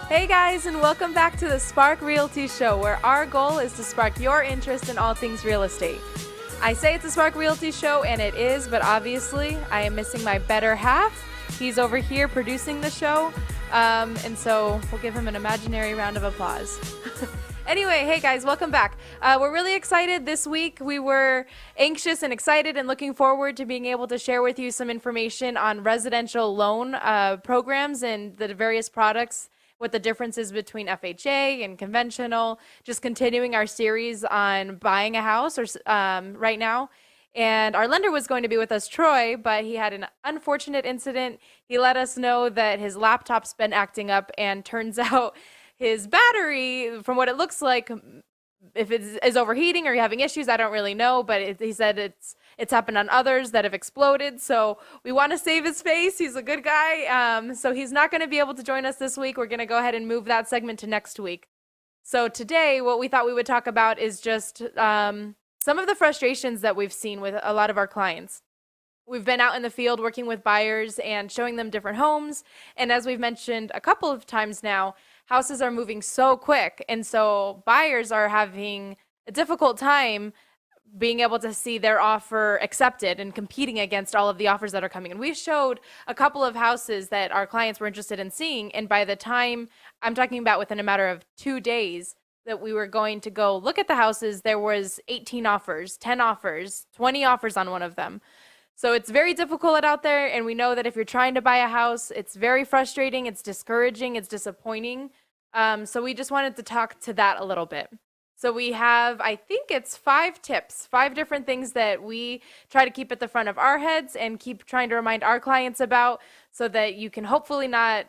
Hey guys, and welcome back to the Spark Realty Show, where our goal is to spark your interest in all things real estate. I say it's a Spark Realty Show, and it is, but obviously I am missing my better half. He's over here producing the show, and so we'll give him an imaginary round of applause. Anyway, hey guys, welcome back. We're really excited this week. We were anxious and excited and looking forward to being able to share with you some information on residential loan programs and the various products, what the differences between FHA and conventional, just continuing our series on buying a house right now. And our lender was going to be with us, Troy, but he had an unfortunate incident. He let us know that his laptop's been acting up, and turns out his battery, from what it looks like, if it is overheating or you're having issues, I don't really know, but he said it's happened on others that have exploded. So we want to save his face. He's a good guy. So he's not going to be able to join us this week. We're going to go ahead and move that segment to next week. So today, what we thought we would talk about is just some of the frustrations that we've seen with a lot of our clients. We've been out in the field working with buyers and showing them different homes. And as we've mentioned a couple of times now, houses are moving so quick. And so buyers are having a difficult time being able to see their offer accepted and competing against all of the offers that are coming. And we showed a couple of houses that our clients were interested in seeing. And by the time, I'm talking about within a matter of 2 days, that we were going to go look at the houses, there was 18 offers, 10 offers, 20 offers on one of them. So it's very difficult out there, and we know that if you're trying to buy a house, it's very frustrating, it's discouraging, it's disappointing. So we just wanted to talk to that a little bit. So we have, I think it's 5 tips, 5 different things that we try to keep at the front of our heads and keep trying to remind our clients about, so that you can hopefully not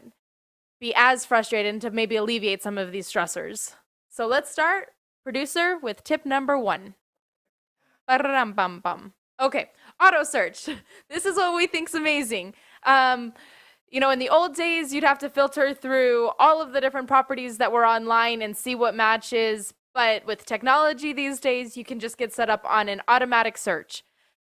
be as frustrated and to maybe alleviate some of these stressors. So let's start, producer, with tip number 1. Ba-ram-bum-bum. Okay, auto search. This is what we think's amazing. In the old days, you'd have to filter through all of the different properties that were online and see what matches. But with technology these days, you can just get set up on an automatic search.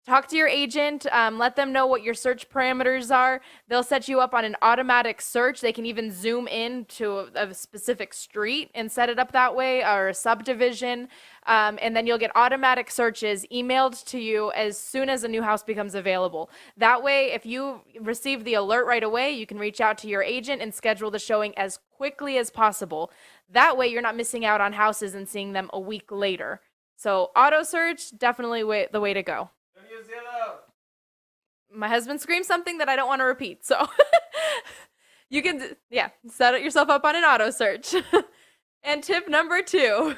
Talk to your agent, let them know what your search parameters are. They'll set you up on an automatic search. They can even zoom in to a specific street and set it up that way, or a subdivision. And then you'll get automatic searches emailed to you as soon as a new house becomes available. That way, if you receive the alert right away, you can reach out to your agent and schedule the showing as quickly as possible. That way, you're not missing out on houses and seeing them a week later. So auto search, definitely the way to go. My husband screamed something that I don't want to repeat, so you can, set yourself up on an auto search. And tip number 2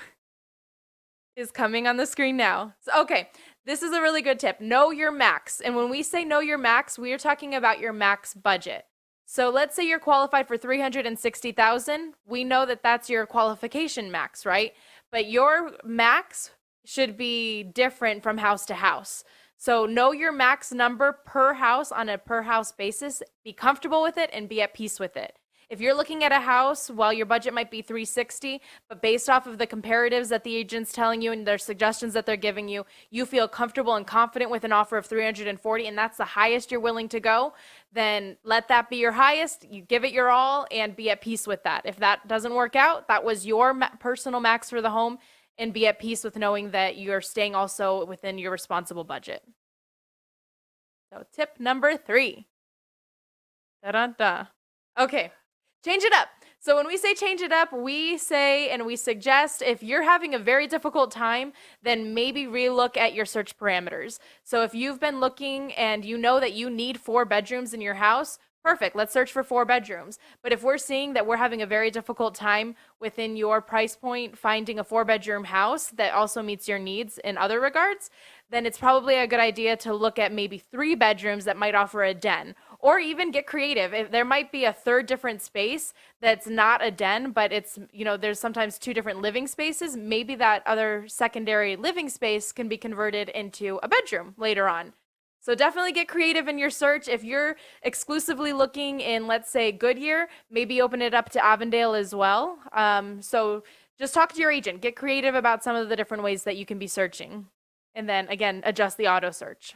is coming on the screen now. So, okay, this is a really good tip. Know your max. And when we say know your max, we are talking about your max budget. So let's say you're qualified for $360,000. We know that that's your qualification max, right? But your max should be different from house to house. So know your max number per house on a per house basis, be comfortable with it, and be at peace with it. If you're looking at a house, while your budget might be $360, but based off of the comparatives that the agent's telling you and their suggestions that they're giving you, you feel comfortable and confident with an offer of $340, and that's the highest you're willing to go, then let that be your highest. You give it your all and be at peace with that. If that doesn't work out, that was your personal max for the home, and be at peace with knowing that you're staying also within your responsible budget. So tip number 3. Da-da-da. Okay, change it up. So when we say change it up, we say and we suggest, if you're having a very difficult time, then maybe relook at your search parameters. So if you've been looking and you know that you need 4 bedrooms in your house, perfect, let's search for 4 bedrooms. But if we're seeing that we're having a very difficult time within your price point finding a 4-bedroom house that also meets your needs in other regards, then it's probably a good idea to look at maybe 3 bedrooms that might offer a den, or even get creative. If there might be a third different space that's not a den, but it's, there's sometimes 2 different living spaces, maybe that other secondary living space can be converted into a bedroom later on. So definitely get creative in your search. If you're exclusively looking in, let's say, Goodyear, maybe open it up to Avondale as well. So just talk to your agent. Get creative about some of the different ways that you can be searching. And then, again, adjust the auto search.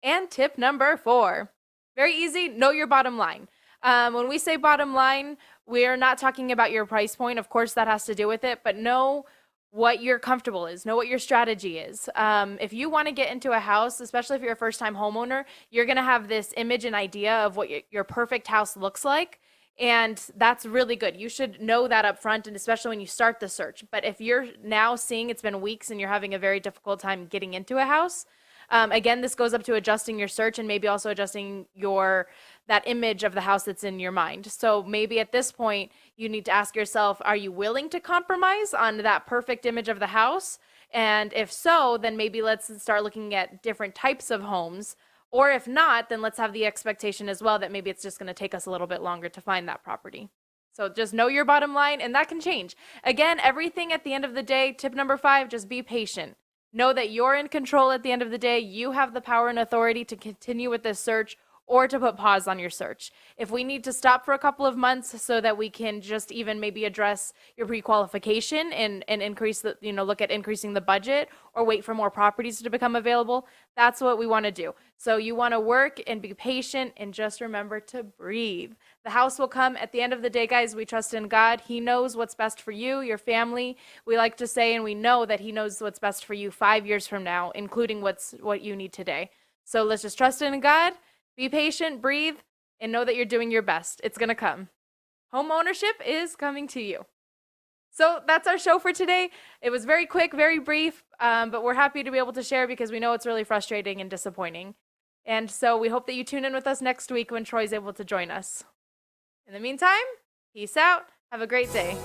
And tip number 4, very easy, know your bottom line. When we say bottom line, we're not talking about your price point. Of course, that has to do with it, but know what your comfortable is, know what your strategy is. If you want to get into a house, especially if you're a first time homeowner, you're going to have this image and idea of what your perfect house looks like. And that's really good. You should know that up front, and especially when you start the search. But if you're now seeing it's been weeks and you're having a very difficult time getting into a house, again, this goes up to adjusting your search and maybe also adjusting that image of the house that's in your mind. So maybe at this point, you need to ask yourself, are you willing to compromise on that perfect image of the house? And if so, then maybe let's start looking at different types of homes. Or if not, then let's have the expectation as well that maybe it's just going to take us a little bit longer to find that property. So just know your bottom line, and that can change. Again, everything at the end of the day, tip number 5, just be patient. Know that you're in control at the end of the day. You have the power and authority to continue with this search or to put pause on your search. If we need to stop for a couple of months so that we can just even maybe address your pre-qualification and increase the, look at increasing the budget or wait for more properties to become available, that's what we want to do. So you want to work and be patient and just remember to breathe. The house will come at the end of the day, guys. We trust in God. He knows what's best for you, your family. We like to say, and we know that he knows what's best for you 5 years from now, including what you need today. So let's just trust in God. Be patient, breathe, and know that you're doing your best. It's going to come. Home ownership is coming to you. So that's our show for today. It was very quick, very brief, but we're happy to be able to share because we know it's really frustrating and disappointing. And so we hope that you tune in with us next week when Troy's able to join us. In the meantime, peace out. Have a great day.